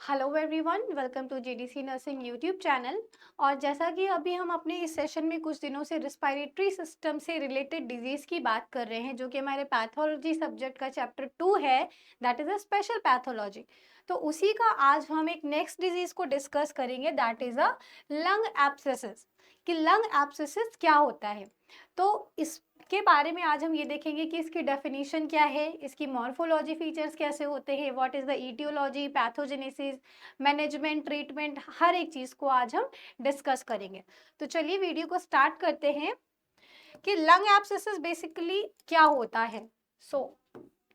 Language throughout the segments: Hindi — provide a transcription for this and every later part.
Hello everyone, welcome to GDC nursing YouTube channel. और जैसा कि अभी हम अपने इस सेशन में कुछ दिनों से रिस्पायरेटरी सिस्टम से रिलेटेड डिजीज़ की बात कर रहे हैं, जो कि हमारे पैथोलॉजी सब्जेक्ट का चैप्टर 2 है, that is a special pathology. तो उसी का आज हम एक नेक्स्ट डिजीज़ को डिस्कस करेंगे, that is a lung abscesses. कि लंग एब्सेसिस क्या होता है, तो इसके बारे में आज हम ये देखेंगे कि इसकी डेफिनेशन क्या है, इसकी मॉर्फोलॉजी फीचर्स कैसे होते हैं, what is the aetiology, pathogenesis, management, treatment, हर एक चीज को आज हम डिस्कस करेंगे। तो चलिए वीडियो को स्टार्ट करते हैं कि लंग एब्सेसिस बेसिकली क्या होता है। सो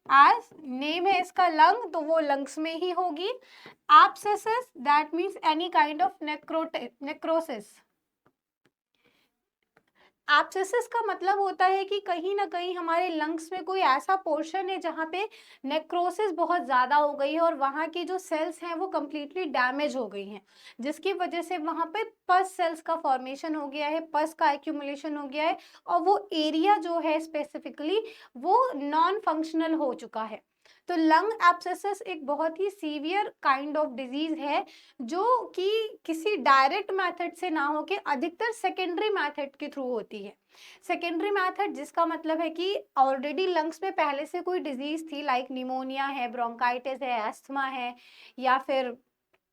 एज नेम है इसका लंग, तो वो लंग्स में ही होगी। Abscesses that means any kind of necrosis. Abscesses का मतलब होता है कि कहीं ना कहीं हमारे लंग्स में कोई ऐसा पोर्शन है जहाँ पे नेक्रोसिस बहुत ज़्यादा हो गई है और वहाँ की जो सेल्स हैं वो कम्प्लीटली डैमेज हो गई हैं, जिसकी वजह से वहाँ पे पस सेल्स का फॉर्मेशन हो गया है, पस का एक्यूमुलेशन हो गया है और वो एरिया जो है स्पेसिफिकली वो नॉन फंक्शनल हो चुका है। तो लंग एब्सेसिस एक बहुत ही सीवियर काइंड ऑफ डिजीज है, जो कि किसी डायरेक्ट मेथड से ना हो के अधिकतर सेकेंडरी मेथड के थ्रू होती है। सेकेंडरी मेथड जिसका मतलब है कि ऑलरेडी लंग्स में पहले से कोई डिजीज थी, लाइक निमोनिया है, ब्रोंकाइटिस है, अस्थमा है, या फिर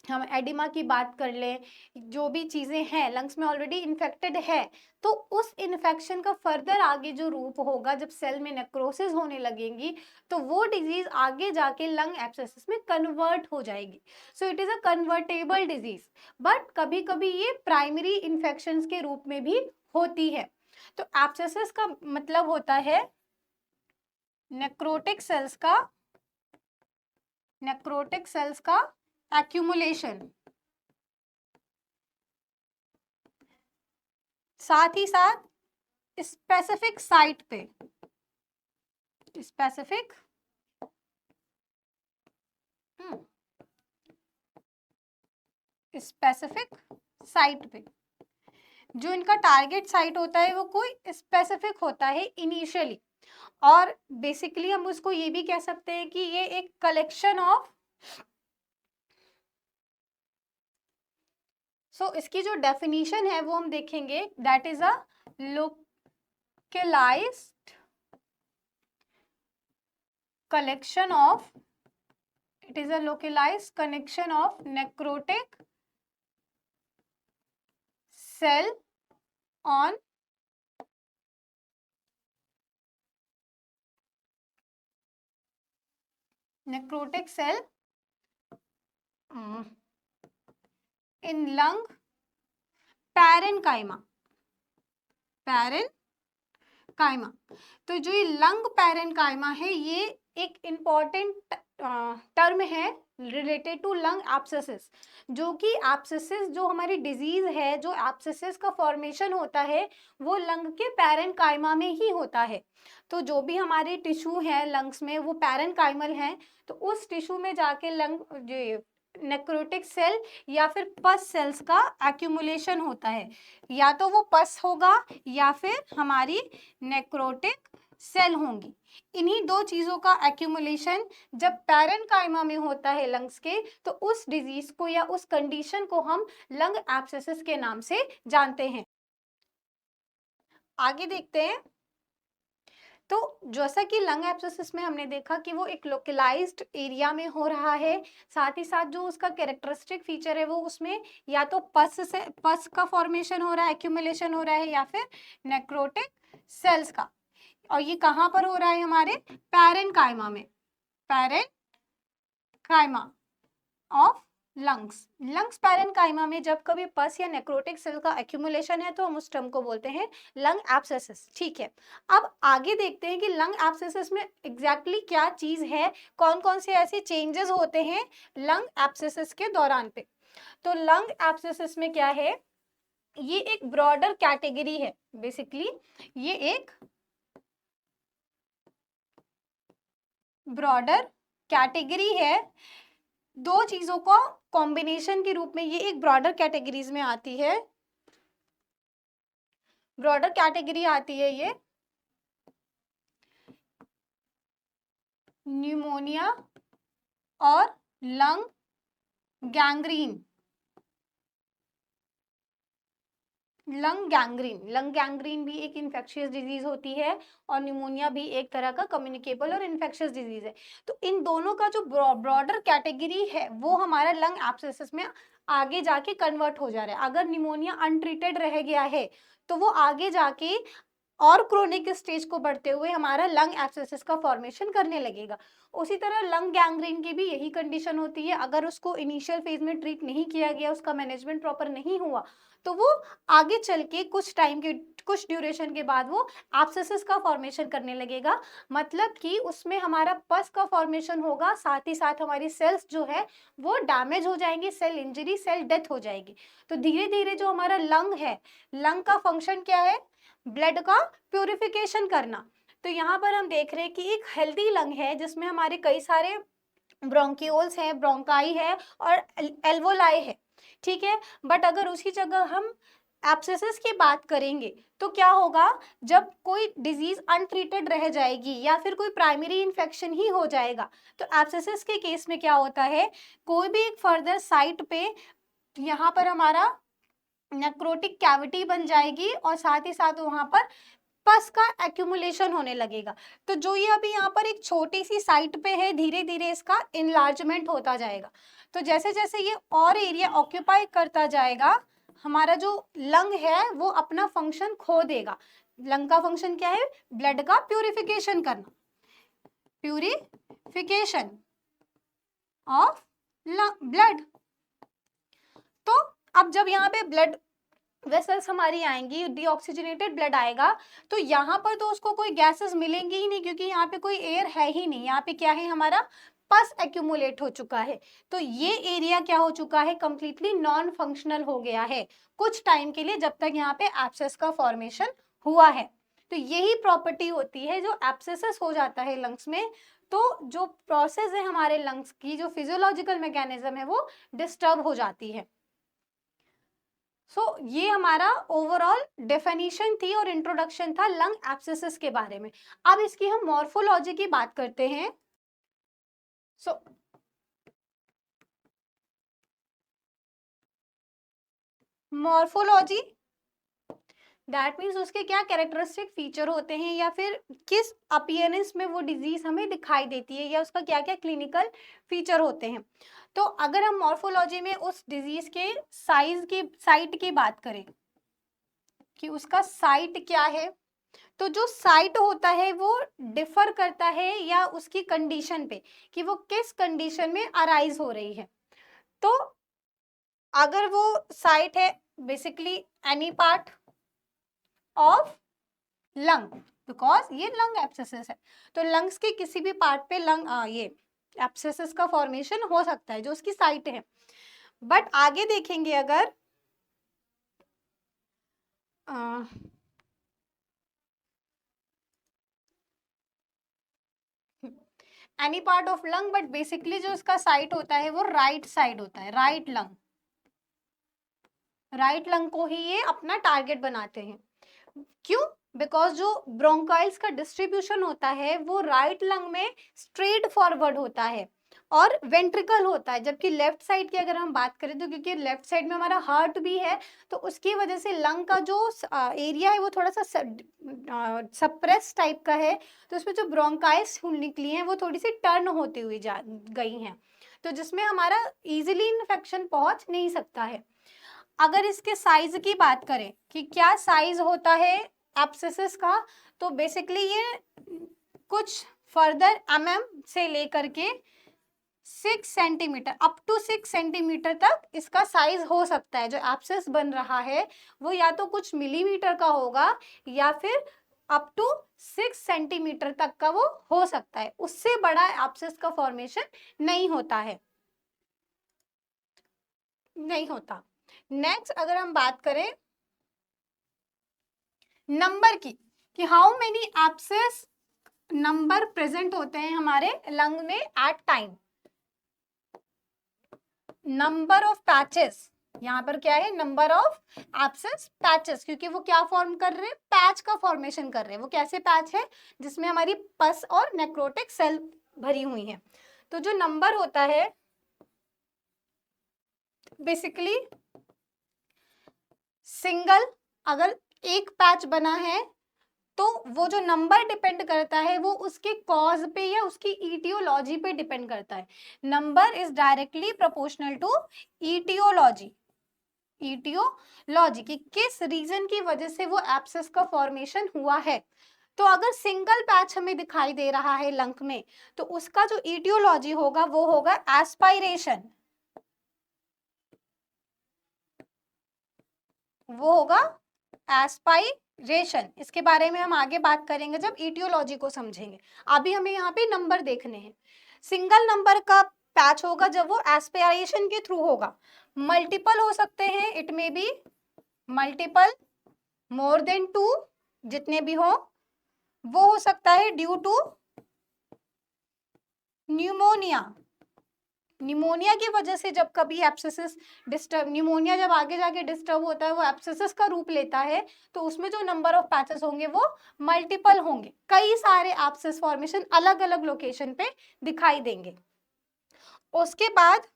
हम एडिमा की बात कर लें, जो भी चीज़ें हैं लंग्स में ऑलरेडी इन्फेक्टेड है, तो उस इन्फेक्शन का फर्दर आगे जो रूप होगा, जब सेल में नेक्रोसिस होने लगेंगी, तो वो डिजीज आगे जाके लंग एब्सेसिस में कन्वर्ट हो जाएगी। So it is a convertible disease, but कभी कभी ये प्राइमरी इन्फेक्शंस के रूप में भी होती है। तो एब्सेसिस का मतलब होता है नेक्रोटिक सेल्स का एक्यूमुलेशन, साथ ही साथ स्पेसिफिक साइट पे, स्पेसिफिक स्पेसिफिक साइट पे। जो इनका टारगेट साइट होता है वो कोई स्पेसिफिक होता है इनिशियली, और बेसिकली हम उसको ये भी कह सकते हैं कि ये एक कलेक्शन ऑफ, इसकी जो डेफिनेशन है वो हम देखेंगे, that is a localised collection of, it is a localized connection of necrotic cell on necrotic cell in lung parenchyma, parenchyma. तो जो ये लंग पैरेनकाइमा है, ये एक इम्पॉर्टेंट टर्म है रिलेटेड टू लंग एब्सेसिस, जो कि एब्सेसिस जो हमारी डिजीज है, जो एब्सेसिस का फॉर्मेशन होता है वो लंग के पैरेनकाइमा में ही होता है। तो जो भी हमारे टिश्यू है लंग्स में वो पैरेनकाइमल हैं, तो उस टिश्यू में जाके लंग जो नेक्रोटिक सेल या फिर पस सेल्स का एक्यूमुलेशन होता है, या तो वो पस होगा या फिर हमारी नेक्रोटिक सेल होंगी। इन्हीं दो चीजों का एक्यूमुलेशन जब पैरेनकाइमा में होता है लंग्स के, तो उस डिजीज को या उस कंडीशन को हम लंग एब्सेसिस के नाम से जानते हैं। आगे देखते हैं। तो जैसा कि लंग एब्सेसिस में हमने देखा कि वो एक लोकलाइज्ड एरिया में हो रहा है, साथ ही साथ जो उसका कैरेक्टरिस्टिक फीचर है वो उसमें या तो पस का फॉर्मेशन हो रहा है, एक्यूमुलेशन हो रहा है, या फिर नेक्रोटिक सेल्स का। और ये कहाँ पर हो रहा है, हमारे पैरेनकाइमा में, पैरेनकाइमा ऑफ लंग्स पैरेनकाइमा में जब कभी पस या नेक्रोटिक सेल का एक्यूमुलेशन है तो हम उस टर्म को बोलते हैं लंग एब्सेसिस। ठीक है, अब आगे देखते हैं कि लंग एब्सेसिस में एग्जैक्टली क्या चीज है, कौन कौन से ऐसे चेंजेस होते हैं लंग एब्सेसिस के दौरान पे। तो लंग एब्सेसिस में क्या है, ये एक ब्रॉडर कैटेगरी है बेसिकली, ये एक ब्रॉडर कैटेगरी है, दो चीजों का कॉम्बिनेशन के रूप में ये एक ब्रॉडर कैटेगरीज में आती है, ब्रॉडर कैटेगरी आती है ये न्यूमोनिया और लंग गैंग्रीन, लंग गैंग्रीन भी एक इन्फेक्शियस डिजीज होती है और निमोनिया भी एक तरह का कम्युनिकेबल और इन्फेक्शियस डिजीज है। तो इन दोनों का जो ब्रॉडर कैटेगरी है वो हमारा लंग एब्सेसिस में आगे जाके कन्वर्ट हो जा रहा है। अगर निमोनिया अनट्रीटेड रह गया है तो वो आगे जाके और क्रोनिक स्टेज को बढ़ते हुए हमारा लंग एब्सेसिस का फॉर्मेशन करने लगेगा। उसी तरह लंग गैंग्रीन की भी यही कंडीशन होती है। अगर उसको इनिशियल फेज में ट्रीट नहीं किया गया, उसका मैनेजमेंट प्रॉपर नहीं हुआ, तो वो आगे चल के कुछ ड्यूरेशन के बाद वो एब्सेसिस का फॉर्मेशन करने लगेगा। मतलब कि उसमें हमारा पस का फॉर्मेशन होगा, साथ ही साथ हमारी सेल्स जो है वो डैमेज हो जाएंगी, सेल इंजरी, सेल डेथ हो जाएगी। तो धीरे धीरे जो हमारा लंग है, लंग का फंक्शन क्या है? ब्लड का प्यूरिफिकेशन करना। तो यहाँ पर हम देख रहे हैं कि एक हेल्दी लंग है जिसमें हमारे कई सारे ब्रोंक्यूल्स हैं, ब्रोंकाई है और एल्वोलाई है, ठीक है। बट अगर उसी जगह हम एब्सेसिस की बात करेंगे तो क्या होगा? जब कोई डिजीज अनट्रीटेड रह जाएगी या फिर कोई प्राइमरी इन्फेक्शन ही हो जाएगा, तो एब्सेसिस के केस में क्या होता है, कोई भी एक फर्दर साइट पे यहाँ पर हमारा नेक्रोटिक कैविटी बन जाएगी और साथ ही साथ वहां पर पस का एक्यूमुलेशन होने लगेगा। तो जो ये अभी यहाँ पर एक छोटी सी साइट पे है, धीरे धीरे इसका इनलार्जमेंट होता जाएगा। तो जैसे जैसे ये और एरिया ऑक्यूपाई करता जाएगा, हमारा जो लंग है वो अपना फंक्शन खो देगा। लंग का फंक्शन क्या है? ब्लड का प्यूरिफिकेशन करना, प्यूरिफिकेशन ऑफ ब्लड। तो अब जब यहाँ पे ब्लड वेसल्स हमारी आएंगी, डीऑक्सीजनेटेड ब्लड आएगा, तो यहाँ पर तो उसको कोई गैसेस मिलेंगी ही नहीं, क्योंकि यहाँ पे कोई एयर है ही नहीं। यहाँ पे क्या है? हमारा पस एक्यूमुलेट हो चुका है। तो ये एरिया क्या हो चुका है? कंप्लीटली नॉन फंक्शनल हो गया है कुछ टाइम के लिए, जब तक यहाँ पे एब्सेस का फॉर्मेशन हुआ है। तो यही प्रॉपर्टी होती है, जो एब्सेसिस हो जाता है लंग्स में, तो जो प्रोसेस है हमारे लंग्स की, जो फिजियोलॉजिकल मैकेनिज्म है, वो डिस्टर्ब हो जाती है। ये हमारा ओवरऑल डेफिनेशन थी और इंट्रोडक्शन था लंग एब्सेसिस के बारे में। अब इसकी हम मॉर्फोलॉजी की बात करते हैं। मॉर्फोलॉजी दैट मीन्स उसके क्या कैरेक्टरिस्टिक फीचर होते हैं, या फिर किस अपीयरेंस में वो डिजीज हमें दिखाई देती है, या उसका क्या क्या क्लिनिकल फीचर होते हैं। तो अगर हम मॉर्फोलॉजी में उस डिजीज के साइट की बात करें कि उसका साइट क्या है, तो जो साइट होता है वो डिफर करता है या उसकी कंडीशन पे, कि वो किस कंडीशन में अराइज हो रही है। तो अगर वो साइट है basically any part of lung, because ये लंग एब्सेसिस है, तो लंग्स के किसी भी पार्ट पे ये एब्सेसिस का फॉर्मेशन हो सकता है जो उसकी साइट है। बट आगे देखेंगे अगर any part of lung, but basically जो इसका साइट होता है वो राइट साइड होता है, राइट लंग। राइट लंग को ही ये अपना टारगेट बनाते हैं। क्यों? बिकॉज जो ब्रोंकाइल्स का डिस्ट्रीब्यूशन होता है वो राइट लंग में स्ट्रेट फॉरवर्ड होता है और वेंट्रिकल होता है, जबकि लेफ्ट साइड की अगर हम बात करें तो क्योंकि लेफ्ट साइड में हमारा हार्ट भी है, तो उसकी वजह से लंग का जो एरिया है वो थोड़ा सा सप्रेस टाइप का है। तो उसमें जो ब्रोंकाइल्स निकली हैं वो थोड़ी सी टर्न होती हुई गई हैं, तो जिसमें हमारा इजीली इन्फेक्शन पहुंच नहीं सकता है। अगर इसके साइज की बात करें कि क्या साइज होता है एब्सेसिस का, तो बेसिकली ये कुछ फर्दर से लेकर के 6 सेंटीमीटर अप टू 6 सेंटीमीटर तक इसका साइज हो सकता है। जो एब्सेस बन रहा है वो या तो कुछ मिलीमीटर का होगा या फिर अप टू 6 सेंटीमीटर तक का वो हो सकता है, उससे बड़ा एब्सेस का फॉर्मेशन नहीं होता है, नहीं होता। नेक्स्ट अगर हम बात करें नंबर की, कि how many abscess number present होते हैं हमारे लंग में at time. Number of patches, यहाँ पर क्या है? नंबर ऑफ एब्सेस पैचेस, क्योंकि वो क्या फॉर्म कर रहे हैं? पैच का फॉर्मेशन कर रहे हैं। वो कैसे पैच है? जिसमें हमारी पस और नेक्रोटिक सेल भरी हुई है। तो जो नंबर होता है बेसिकली सिंगल, अगर एक पैच बना है तो वो जो नंबर डिपेंड करता है वो उसके कॉज पे या उसकी ईटियोलॉजी पे डिपेंड करता है। Number is directly proportional to aetiology, aetiology कि किस रीजन की वजह से वो एब्सेस का फॉर्मेशन हुआ है। तो अगर सिंगल पैच हमें दिखाई दे रहा है लंग में, तो उसका जो ईटियोलॉजी होगा वो होगा एस्पायरेशन, वो होगा एस्पायरेशन। इसके बारे में हम आगे बात करेंगे जब ईटियोलॉजी को समझेंगे। अभी हमें यहाँ पे नंबर देखने हैं। सिंगल नंबर का पैच होगा जब वो एस्पायरेशन के थ्रू होगा। मल्टीपल हो सकते हैं, it may be multiple, more than 2, जितने भी हो। वो हो सकता है ड्यू टू न्यूमोनिया, निमोनिया की वजह से जब कभी एब्सेसिस डिस्टर्ब, निमोनिया जब आगे जाके डिस्टर्ब होता है वो एब्सेसिस का रूप लेता है, तो उसमें जो नंबर ऑफ पैचेस होंगे वो मल्टीपल होंगे। कई सारे एब्सेस फॉर्मेशन अलग अलग लोकेशन पे दिखाई देंगे। उसके बाद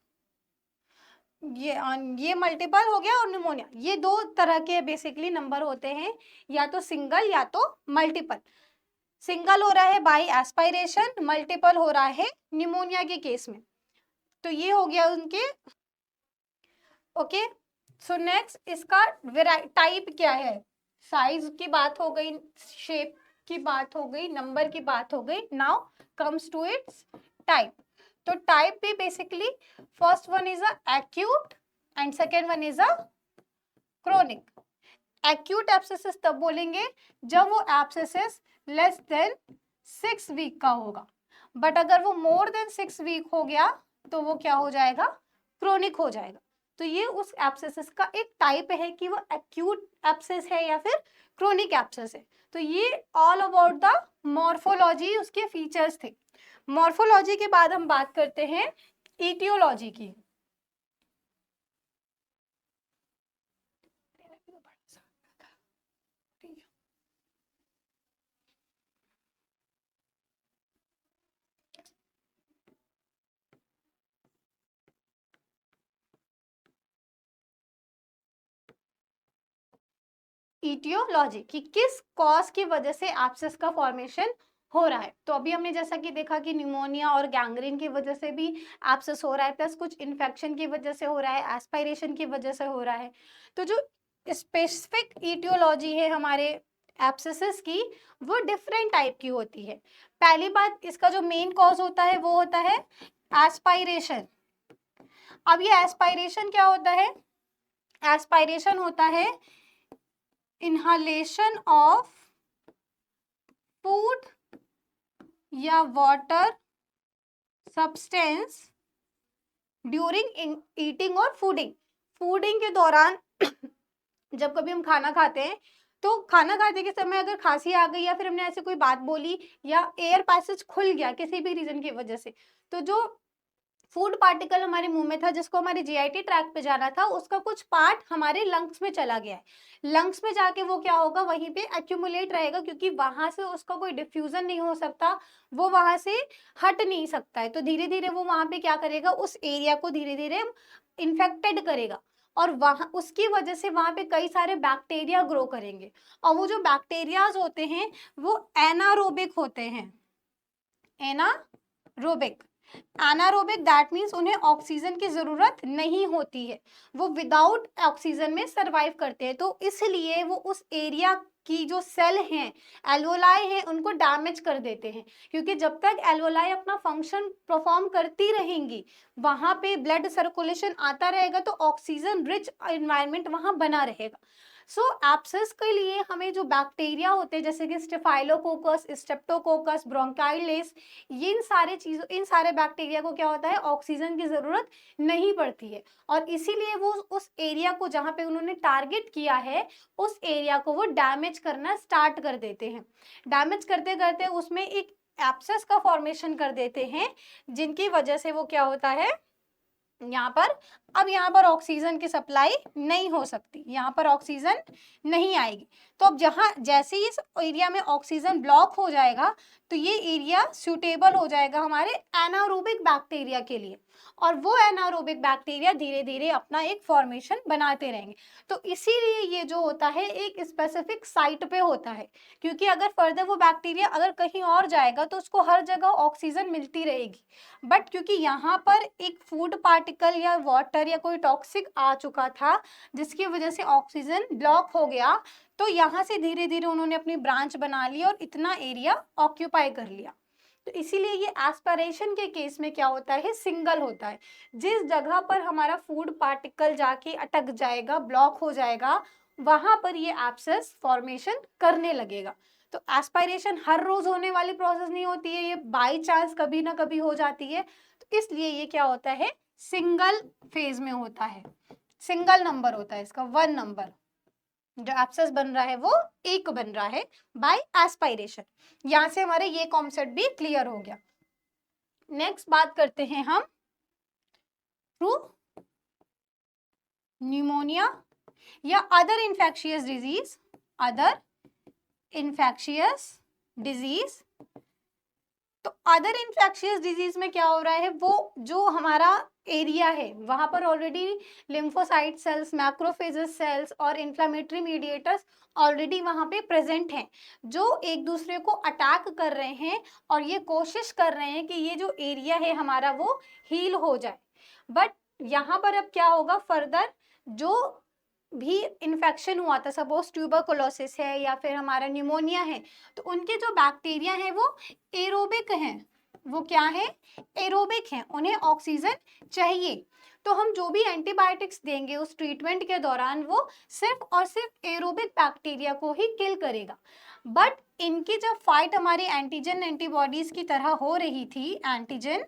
ये मल्टीपल हो गया और निमोनिया, ये दो तरह के बेसिकली नंबर होते हैं, या तो सिंगल या तो मल्टीपल। सिंगल हो रहा है बाय एस्पायरेशन, मल्टीपल हो रहा है निमोनिया के केस में। तो ये हो गया उनके। ओके, सो नेक्स्ट इसका टाइप क्या है। साइज की बात हो गई, शेप की बात हो गई, नंबर की बात हो गई। Now comes to its type. तो टाइप भी basically first one is a acute and second one is a chronic. Acute abscesses तब बोलेंगे जब वो एब्सेसिस लेस देन 6 वीक का होगा, बट अगर वो मोर देन 6 वीक हो गया तो वो क्या हो जाएगा, क्रोनिक हो जाएगा। तो ये उस एब्सेसिस का एक टाइप है कि वो एक्यूट एब्सेस है या फिर क्रोनिक एब्सेस है। तो ये ऑल अबाउट द मॉर्फोलॉजी, उसके फीचर्स थे। मॉर्फोलॉजी के बाद हम बात करते हैं ईटियोलॉजी की। ईटियोलॉजी कि किस कॉज की वजह से एब्सेस का फॉर्मेशन हो रहा है। तो अभी हमने जैसा कि देखा कि निमोनिया और गैंग्रीन की वजह से भी एब्सेस हो रहा है, प्लस कुछ इन्फेक्शन की वजह से हो रहा है, एस्पायरेशन की वजह से हो रहा है। तो जो स्पेसिफिक ईटियोलॉजी है हमारे एब्सेसेस की, वो डिफरेंट टाइप की होती है। पहली बात, इसका जो मेन कॉज होता है वो होता है एस्पायरेशन। अब ये एस्पायरेशन क्या होता है, एस्पायरेशन होता है इनहालेशन ऑफ फूड या वाटर सब्सटेंस ड्यूरिंग ईटिंग और फूडिंग। फूडिंग के दौरान जब कभी हम खाना खाते हैं तो खाना खाते के समय अगर खांसी आ गई या फिर हमने ऐसे कोई बात बोली या एयर पैसेज खुल गया किसी भी रीजन की वजह से, तो जो फूड पार्टिकल हमारे मुंह में था जिसको हमारे जीआईटी ट्रैक पे जाना था, उसका कुछ पार्ट हमारे लंग्स में चला गया है। लंग्स में जाके वो क्या होगा, वहीं पे एक्यूमुलेट रहेगा, क्योंकि वहां से उसका कोई डिफ्यूजन नहीं हो सकता, वो वहां से हट नहीं सकता है। तो धीरे धीरे वो वहां पे क्या करेगा, उस एरिया को धीरे धीरे इन्फेक्टेड करेगा, और वहां उसकी वजह से वहां पे कई सारे बैक्टीरिया ग्रो करेंगे। और वो जो बैक्टीरियाज होते हैं वो एनारोबिक होते हैं। एनारोबिक, एनारोबिक दैट मीन्स उन्हें ऑक्सीजन की जरूरत नहीं होती है, वो विदाउट ऑक्सीजन में सरवाइव करते हैं। तो इसलिए वो उस एरिया की जो सेल हैं, एल्वोलाई हैं, उनको डैमेज कर देते हैं, क्योंकि जब तक एल्वोलाई अपना फंक्शन परफॉर्म करती रहेंगी, वहां पे ब्लड सर्कुलेशन आता रहेगा, तो ऑक्सीजन रिच एनवायरनमेंट वहां बना रहेगा। सो एब्सेस के लिए हमें जो बैक्टीरिया होते हैं जैसे कि स्टेफाइलोकोकस, स्ट्रेप्टोकोकस, ब्रोंकाइलेस, इन सारे चीजों, इन सारे बैक्टीरिया को क्या होता है, ऑक्सीजन की जरूरत नहीं पड़ती है, और इसीलिए वो उस एरिया को जहाँ पे उन्होंने टारगेट किया है, उस एरिया को वो डैमेज करना स्टार्ट कर देते हैं। डैमेज करते करते उसमें एक एब्सेस का फॉर्मेशन कर देते हैं, जिनकी वजह से वो क्या होता है, यहाँ पर, अब यहाँ पर ऑक्सीजन की सप्लाई नहीं हो सकती, यहाँ पर ऑक्सीजन नहीं आएगी। तो अब जहाँ जैसे ही इस एरिया में ऑक्सीजन ब्लॉक हो जाएगा तो ये एरिया सूटेबल हो जाएगा हमारे एनारोबिक बैक्टीरिया के लिए, और वो एनारोबिक बैक्टीरिया धीरे धीरे अपना एक फॉर्मेशन बनाते रहेंगे। तो इसीलिए ये जो होता है एक स्पेसिफिक साइट पे होता है, क्योंकि अगर फर्दर वो बैक्टीरिया अगर कहीं और जाएगा तो उसको हर जगह ऑक्सीजन मिलती रहेगी, बट क्योंकि यहाँ पर एक फूड पार्टिकल या वाटर या कोई टॉक्सिक आ चुका था जिसकी वजह से ऑक्सीजन ब्लॉक हो गया, तो यहाँ से धीरे धीरे उन्होंने अपनी ब्रांच बना ली और इतना एरिया ऑक्यूपाई कर लिया। तो इसीलिए ये एस्पिरेशन के केस में क्या होता है, सिंगल होता है। जिस जगह पर हमारा फूड पार्टिकल जाके अटक जाएगा, ब्लॉक हो जाएगा, वहां पर ये एब्सेस फॉर्मेशन करने लगेगा। तो एस्पिरेशन हर रोज होने वाली प्रोसेस नहीं होती है, ये बाई चांस कभी ना कभी हो जाती है। तो इसलिए ये क्या होता है, सिंगल फेज में होता है, सिंगल नंबर होता है इसका, 1 नंबर। जो एब्सेस बन रहा है वो एक बन रहा है बाय एस्पिरेशन। यहां से हमारे ये कॉन्सेप्ट भी क्लियर हो गया। नेक्स्ट बात करते हैं हम थ्रू न्यूमोनिया या other infectious disease, other infectious disease. तो अदर इन्फेक्शियस डिजीज में क्या हो रहा है, वो जो हमारा एरिया है वहां पर already lymphocyte cells, macrophages cells और इन्फ्लेमेटरी मीडिएटर्स ऑलरेडी वहां पे प्रेजेंट हैं, जो एक दूसरे को अटैक कर रहे हैं और ये कोशिश कर रहे हैं कि ये जो एरिया है हमारा वो हील हो जाए। बट यहाँ पर अब क्या होगा, फर्दर जो भी इन्फेक्शन हुआ था, सपोज ट्यूबरकुलोसिस है या फिर हमारा न्यूमोनिया है, तो उनके जो बैक्टीरिया हैं वो एरोबिक हैं। वो क्या है, एरोबिक हैं, उन्हें ऑक्सीजन चाहिए। तो हम जो भी एंटीबायोटिक्स देंगे उस ट्रीटमेंट के दौरान वो सिर्फ और सिर्फ एरोबिक बैक्टीरिया को ही किल करेगा। बट इनकी जब फाइट हमारी एंटीजन एंटीबॉडीज की तरह हो रही थी, एंटीजन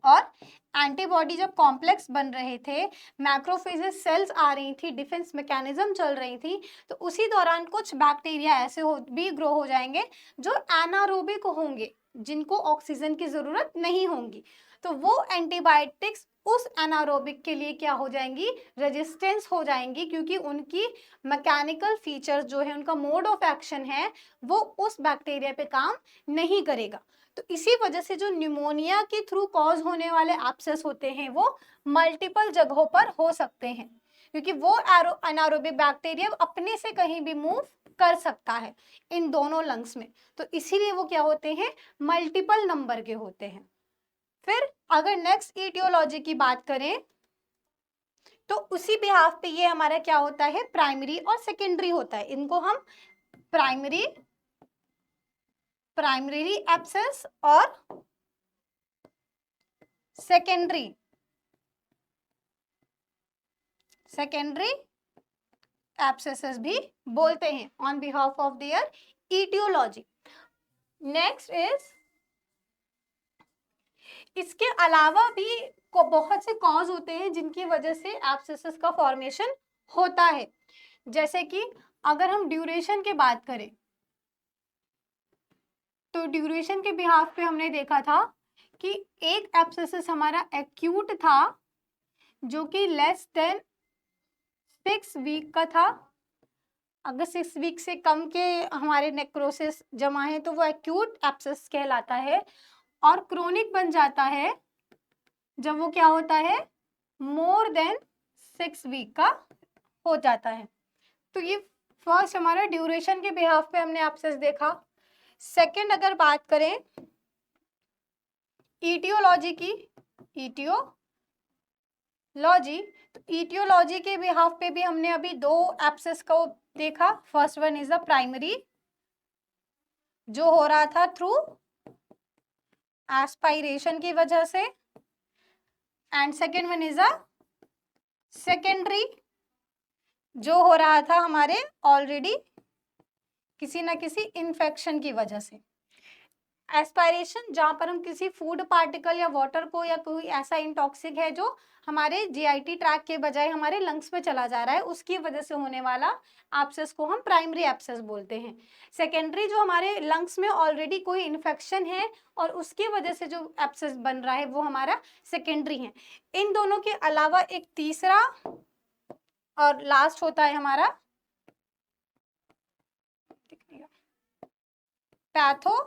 और एंटीबॉडी जब कॉम्प्लेक्स बन रहे थे, मैक्रोफेजेस सेल्स आ रही थी, डिफेंस मैकेनिज्म चल रही थी, तो उसी दौरान कुछ बैक्टीरिया ऐसे भी ग्रो हो जाएंगे जो एनारोबिक होंगे, जिनको ऑक्सीजन की जरूरत नहीं होगी। तो वो एंटीबायोटिक्स उस एनारोबिक के लिए क्या हो जाएंगी, रेजिस्टेंस हो जाएंगी, क्योंकि उनकी मैकेनिकल फीचर्स जो है, उनका मोड ऑफ एक्शन है, वो उस बैक्टीरिया पे काम नहीं करेगा। तो इसी वजह से जो न्यूमोनिया के थ्रू कॉज होने वाले एब्सेस होते हैं वो मल्टीपल जगहों पर हो सकते हैं, क्योंकि वो एनारोबिक बैक्टीरिया अपने से कहीं भी मूव कर सकता है इन दोनों लंग्स में। तो इसीलिए वो क्या होते हैं, मल्टीपल नंबर के होते हैं। फिर अगर नेक्स्ट ईटियोलॉजी की बात करें तो उसी बिहाफ पे ये हमारा क्या होता है, प्राइमरी और सेकेंडरी होता है। इनको हम प्राइमरी एब्सेस और सेकेंडरी एब्सेसेस भी बोलते हैं on behalf of their aetiology. Next is, इसके अलावा भी बहुत से कॉज होते हैं जिनकी वजह से एब्सेसेस का फॉर्मेशन होता है। जैसे कि अगर हम ड्यूरेशन की बात करें तो ड्यूरेशन के बिहाफ पे हमने देखा था कि एक एब्सेसिस हमारा एक्यूट था जो कि लेस देन 6 वीक का था। अगर 6 वीक से कम के हमारे नेक्रोसिस जमा है तो वो एक्यूट एब्सेस कहलाता है, और क्रोनिक बन जाता है जब वो क्या होता है, मोर देन 6 वीक का हो जाता है। तो ये फर्स्ट हमारा ड्यूरेशन के बिहाफ पे हमने एब्सेस देखा। सेकंड अगर बात करें ईटियोलॉजी की, तो ईटियोलॉजी के बिहाफ पे भी हमने अभी 2 एब्सेस को देखा। First one is the primary, जो हो रहा था थ्रू एस्पायरेशन की वजह से, and second one is the secondary, जो हो रहा था हमारे ऑलरेडी किसी ना किसी इन्फेक्शन की वजह से। एस्पायरेशन, जहाँ पर हम किसी फूड पार्टिकल या वाटर को या कोई ऐसा इंटॉक्सिक है जो हमारे जीआईटी ट्रैक के बजाय हमारे लंग्स में चला जा रहा है, उसकी वजह से होने वाला एब्सेस को हम प्राइमरी एब्सेस बोलते हैं। सेकेंडरी, जो हमारे लंग्स में ऑलरेडी कोई इन्फेक्शन है और उसकी वजह से जो एब्सेस बन रहा है वो हमारा सेकेंडरी है। इन दोनों के अलावा एक तीसरा और लास्ट होता है हमारा patho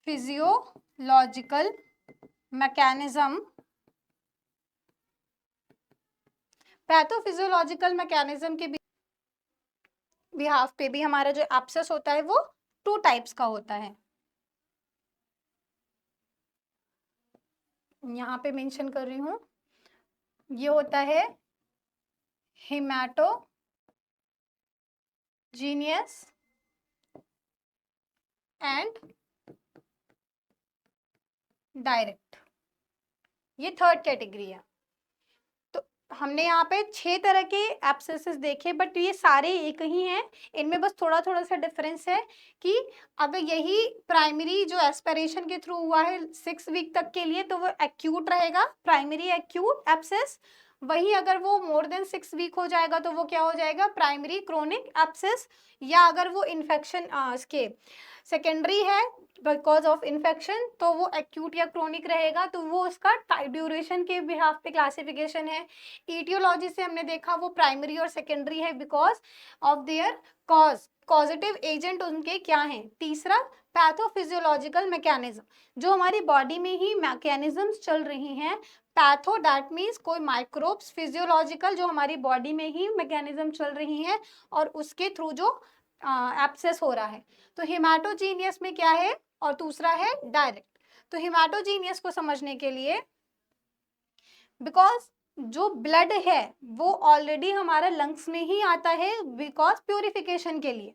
physiological mechanism. Pathophysiological mechanism के बिहाफ पे भी हमारा जो एब्सेस होता है वो 2 टाइप्स का होता है। यहाँ पे मेंशन कर रही हूँ, ये होता है हेमाटोजीनियस एंड डायरेक्ट, ये थर्ड कैटेगरी है। तो हमने यहाँ पे 6 तरह के एब्सेसेस देखे, बट ये सारे एक ही हैं। इनमें बस थोड़ा थोड़ा सा डिफरेंस है कि अगर यही प्राइमरी जो एस्पिरेशन के थ्रू हुआ है 6 वीक तक के लिए तो वो एक्यूट रहेगा, प्राइमरी एक्यूट एब्सेस। वही अगर वो मोर देन 6 वीक हो जाएगा तो वो क्या हो जाएगा, प्राइमरी क्रोनिक एब्सेस। या अगर वो इन्फेक्शन इसके सेकेंडरी है बिकॉज ऑफ इन्फेक्शन तो वो एक्यूट या क्रोनिक रहेगा, तो वो उसका ड्यूरेशन के बिहाफ पे क्लासिफिकेशन है। ईटियोलॉजी से हमने देखा वो प्राइमरी और सेकेंडरी है because of their causative agent उनके क्या हैं। तीसरा पैथोफिजियोलॉजिकल मैकेनिज्म, जो हमारी बॉडी में ही मैकेनिज्म्स चल रही हैं। पैथो दैट मीन्स कोई माइक्रोब्स, फिजियोलॉजिकल जो हमारी बॉडी में ही मैकेनिज्म चल रही हैं और उसके थ्रू जो एब्सेस हो रहा है। तो हेमाटोजीनियस में क्या है और दूसरा है डायरेक्ट। तो हेमाटोजीनियस को समझने के लिए बिकॉज जो ब्लड है वो ऑलरेडी हमारा लंग्स में ही आता है बिकॉज प्यूरिफिकेशन के लिए।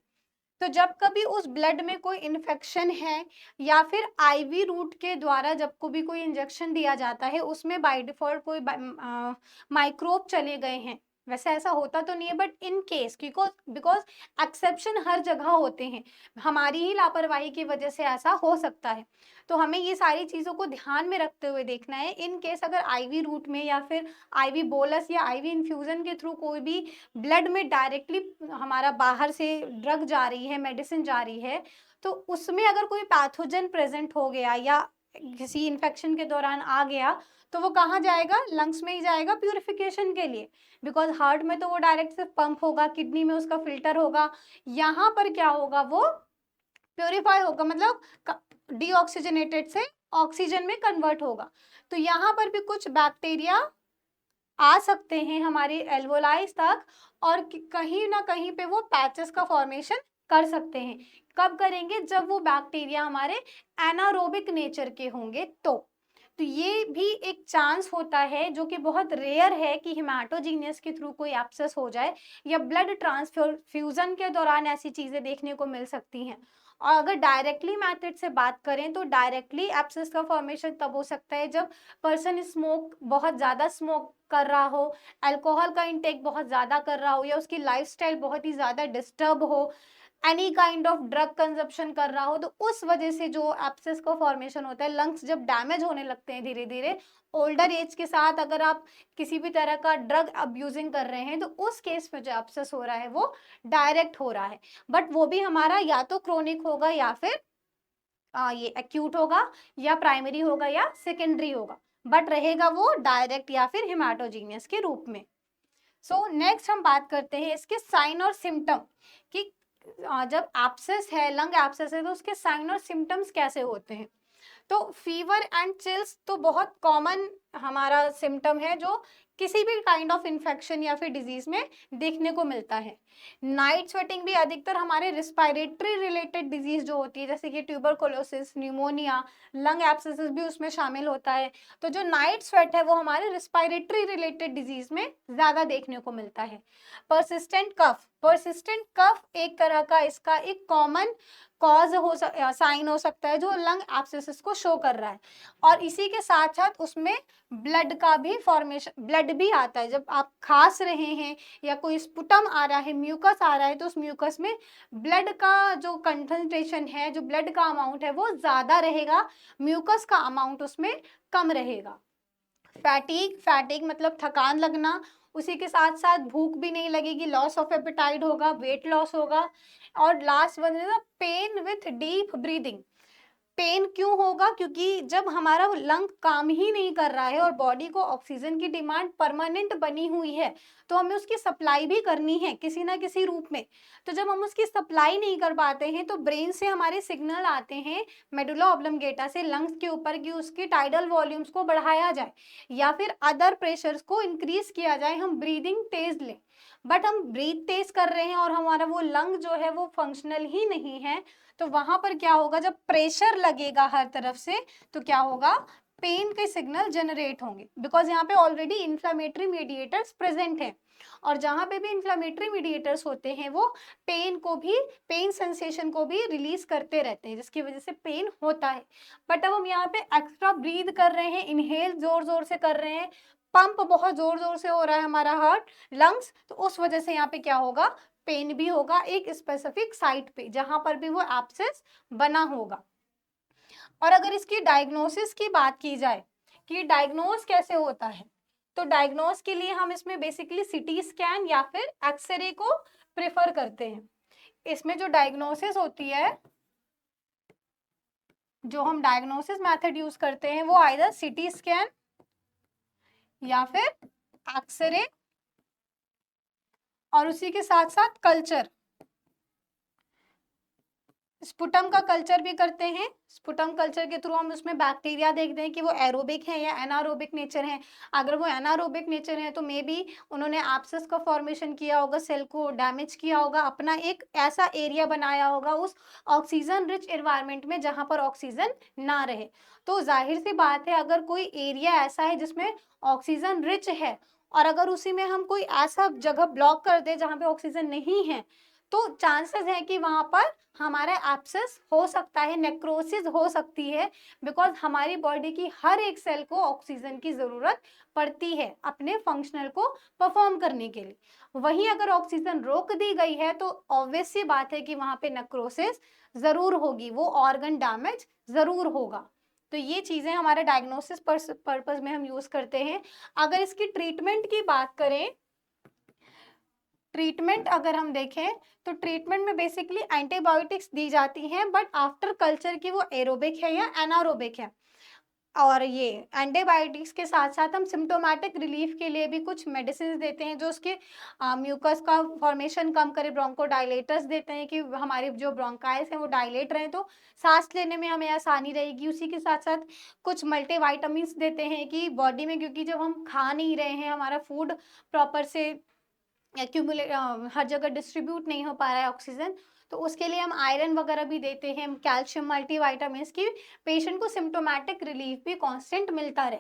तो जब कभी उस ब्लड में कोई इन्फेक्शन है या फिर आईवी रूट के द्वारा जब को भी कोई इंजेक्शन दिया जाता है उसमें बाय डिफॉल्ट कोई माइक्रोब चले गए हैं, वैसे ऐसा होता तो नहीं है but in case because exception हर जगह होते हैं, हमारी ही लापरवाही की वजह से ऐसा हो सकता है। तो हमें ये सारी चीज़ों को ध्यान में रखते हुए देखना है। इन केस अगर आईवी रूट में या फिर आईवी बोलस या आईवी इन्फ्यूज़न के थ्रू कोई भी ब्लड में डायरेक्टली हमारा बाहर से ड्रग जा रही है, मेडिसिन जा रही है, तो उसमें अगर कोई पैथोजन प्रेजेंट हो गया या किसी इन्फेक्शन के दौरान आ गया तो वो कहाँ जाएगा, लंग्स में ही जाएगा प्यूरिफिकेशन के लिए। बिकॉज हार्ट में तो वो डायरेक्ट सिर्फ पंप होगा, किडनी में उसका फिल्टर होगा, यहाँ पर क्या होगा वो प्योरीफाई होगा, मतलब डीऑक्सीजनेटेड से ऑक्सीजन में कन्वर्ट होगा। तो यहाँ पर भी कुछ बैक्टीरिया आ सकते हैं हमारे एल्वोलाइज तक और कहीं ना कहीं पे वो पैचेस का फॉर्मेशन कर सकते हैं। कब करेंगे, जब वो बैक्टीरिया हमारे एनारोबिक नेचर के होंगे तो ये भी एक चांस होता है जो कि बहुत रेयर है कि हेमाटोजीनियस के थ्रू कोई एब्सेस हो जाए या ब्लड ट्रांसफ्यूजन के दौरान ऐसी चीजें देखने को मिल सकती हैं। और अगर डायरेक्टली मेथड से बात करें तो डायरेक्टली एब्सेस का फॉर्मेशन तब हो सकता है जब पर्सन स्मोक बहुत ज़्यादा स्मोक कर रहा हो, अल्कोहल का इंटेक बहुत ज़्यादा कर रहा हो या उसकी लाइफस्टाइल बहुत ही ज़्यादा डिस्टर्ब हो, any kind of drug consumption कर रहा हो, तो उस वजह से जो एब्सेस का फॉर्मेशन होता है। लंग्स जब डैमेज होने लगते हैं धीरे धीरे ओल्डर एज के साथ, अगर आप किसी भी तरह का ड्रग अब्यूजिंग कर रहे हैं तो उस केस में जो एब्सेस हो रहा है वो डायरेक्ट हो रहा है, बट वो भी हमारा या तो क्रोनिक होगा या फिर ये एक्यूट होगा या प्राइमरी होगा या सेकेंडरी होगा, बट रहेगा वो डायरेक्ट या फिर हेमाटोजीनियस के रूप में। सो नेक्स्ट हम बात करते हैं इसके साइन और सिम्टम कि जब एब्सेस है, लंग एब्सेस है, तो उसके साइन और सिम्टम्स कैसे होते हैं। तो फीवर एंड चिल्स तो बहुत कॉमन हमारा सिम्टम है जो किसी भी काइंड ऑफ इन्फेक्शन या फिर डिजीज में देखने को मिलता है। नाइट स्वेटिंग भी अधिकतर हमारे रिस्पायरेटरी रिलेटेड डिजीज जो होती है जैसे कि ट्यूबरकुलोसिस, न्यूमोनिया, लंग एब्सेसिस भी उसमें शामिल होता है। तो जो नाइट स्वेट है वो हमारे रिस्पायरेटरी रिलेटेड डिजीज में ज्यादा देखने को मिलता है। परसिस्टेंट कफ एक तरह का इसका एक कॉमन कॉज साइन हो सकता है जो लंग एब्सेसिस को शो कर रहा है, और इसी के साथ साथ उसमें ब्लड का भी फॉर्मेशन, ब्लड ब्लड भी आता है। जब आप खांस रहे हैं या कोई स्पुटम आ रहा है, म्यूकस आ रहा है, तो उस म्यूकस में ब्लड का जो कंसंट्रेशन है, जो ब्लड का अमाउंट है वो ज़्यादा रहेगा, म्यूकस का अमाउंट उसमें कम रहेगा। फैटीग, फैटीग मतलब थकान लगना, उसी के साथ साथ भूख भी नहीं लगेगी, लॉस ऑफ एपेटाइट होगा, वेट लॉस होगा। और last one is pain with deep breathing. Pain क्यों होगा? क्योंकि जब हमारा लंग काम ही नहीं कर रहा है और बॉडी को ऑक्सीजन की डिमांड परमानेंट बनी हुई है, तो हमें उसकी सप्लाई भी करनी है किसी ना किसी रूप में। तो जब हम उसकी सप्लाई नहीं कर पाते हैं तो ब्रेन से हमारे सिग्नल आते हैं मेडुला ऑब्लंगेटा से लंग्स के ऊपर कि उसकी टाइडल वॉल्यूम्स को बढ़ाया जाए या फिर अदर प्रेशर्स को इंक्रीज किया जाए, हम ब्रीदिंग तेज लें। बट हम ब्रीथ तेज कर रहे हैं और हमारा वो लंग जो है वो फंक्शनल ही नहीं है, तो वहां पर क्या होगा, जब प्रेशर लगेगा हर तरफ से तो क्या होगा, पेन के सिग्नल जनरेट होंगे, बिकॉज यहाँ पे ऑलरेडी इंफ्लेमेटरी मीडिएटर्स प्रेजेंट हैं। और जहाँ पे भी इंफ्लेमेटरी मीडिएटर्स होते हैं वो पेन को भी, पेन सेंसेशन को भी रिलीज करते रहते हैं, जिसकी वजह से पेन होता है। बट अब हम यहाँ पे एक्स्ट्रा ब्रीद कर रहे हैं, इनहेल जोर जोर से कर रहे हैं, पंप बहुत जोर जोर से हो रहा है हमारा हार्ट लंग्स, तो उस वजह से यहाँ पे क्या होगा, पेन भी होगा एक स्पेसिफिक साइट पे जहां पर भी वो एब्सेस बना होगा। और अगर इसकी डायग्नोसिस की बात की जाए कि डायग्नोस कैसे होता है, तो डायग्नोस के लिए हम इसमें बेसिकली सीटी स्कैन या फिर एक्सरे को प्रेफर करते हैं। इसमें जो डायग्नोसिस होती है, जो हम डायग्नोसिस मेथड यूज करते हैं वो आइदर सीटी स्कैन या फिर एक्सरे और उसी के साथ साथ कल्चर, स्पुटम का कल्चर भी करते हैं। स्पुटम कल्चर के थ्रू हम उसमें बैक्टीरिया देखते हैं कि वो एरोबिक है या एनारोबिक नेचर है। अगर वो एनारोबिक नेचर है तो मे बी उन्होंने एब्सेस का फॉर्मेशन किया होगा, सेल को डैमेज किया होगा, अपना एक ऐसा एरिया बनाया होगा उस ऑक्सीजन रिच एनवायरनमेंट में जहां पर ऑक्सीजन ना रहे। तो जाहिर सी बात है, अगर कोई एरिया ऐसा है जिसमें ऑक्सीजन रिच है और अगर उसी में हम कोई ऐसा जगह ब्लॉक कर दे जहां पे ऑक्सीजन नहीं है, तो चांसेस है कि वहां पर हमारा एब्सेस हो सकता है, नेक्रोसिस हो सकती है, बिकॉज हमारी बॉडी की हर एक सेल को ऑक्सीजन की जरूरत पड़ती है अपने फंक्शनल को परफॉर्म करने के लिए। वहीं अगर ऑक्सीजन रोक दी गई है तो ऑब्वियस सी बात है कि वहां पे नेक्रोसिस जरूर होगी, वो ऑर्गन डैमेज जरूर होगा। तो ये चीजें हमारे डायग्नोसिस पर्पस में हम यूज करते हैं। अगर इसकी ट्रीटमेंट की बात करें, ट्रीटमेंट अगर हम देखें तो ट्रीटमेंट में बेसिकली एंटीबायोटिक्स दी जाती हैं, बट आफ्टर कल्चर की वो एरोबिक है या एनारोबिक है। और ये एंटीबायोटिक्स के साथ साथ हम सिम्टोमेटिक रिलीफ के लिए भी कुछ मेडिसिन देते हैं जो उसके म्यूकस का फॉर्मेशन कम करे, ब्रोंकोडायलेटर्स देते हैं कि हमारी जो ब्रोंकाइल्स हैं वो डायलेट रहें तो सांस लेने में हमें आसानी रहेगी। उसी के साथ साथ कुछ मल्टीविटामिन्स देते हैं कि बॉडी में, क्योंकि जब हम खा नहीं रहे हैं, हमारा फूड प्रॉपर से एक्यूमुलेट हर जगह डिस्ट्रीब्यूट नहीं हो पा रहा है ऑक्सीजन, तो उसके लिए हम आयरन वगैरह भी देते हैं, कैल्शियम मल्टीविटामिन्स की, पेशेंट को सिम्टोमेटिक रिलीफ भी कांस्टेंट मिलता रहे।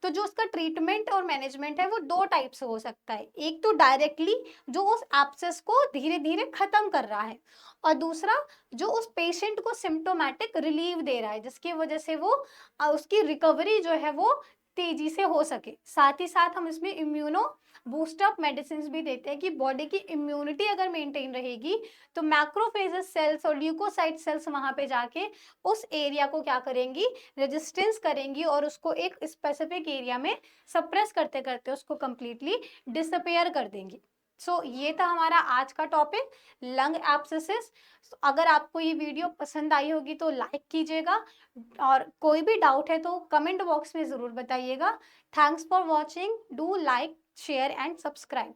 तो जो उसका ट्रीटमेंट और मैनेजमेंट है वो दो टाइप से हो सकता है, एक तो डायरेक्टली जो उस एब्सेस को धीरे धीरे खत्म कर रहा है, और दूसरा जो उस पेशेंट को सिम्टोमेटिक रिलीफ दे रहा है जिसकी वजह से वो उसकी रिकवरी जो है वो तेजी से हो सके। साथ ही साथ हम इसमें इम्यूनो बूस्टअप मेडिसिन भी देते हैं कि बॉडी की इम्यूनिटी अगर मेंटेन रहेगी तो मैक्रोफेजेस सेल्स और ल्यूकोसाइट सेल्स वहां पे जाके उस एरिया को क्या करेंगी, रेजिस्टेंस करेंगी और उसको एक स्पेसिफिक एरिया में सप्रेस करते करते उसको कंप्लीटली डिसअपेयर कर देंगी। ये था हमारा आज का टॉपिक, लंग एब्सेसिस। अगर आपको ये वीडियो पसंद आई होगी तो लाइक कीजिएगा और कोई भी डाउट है तो कमेंट बॉक्स में ज़रूर बताइएगा। Thanks for watching, do like, share and subscribe.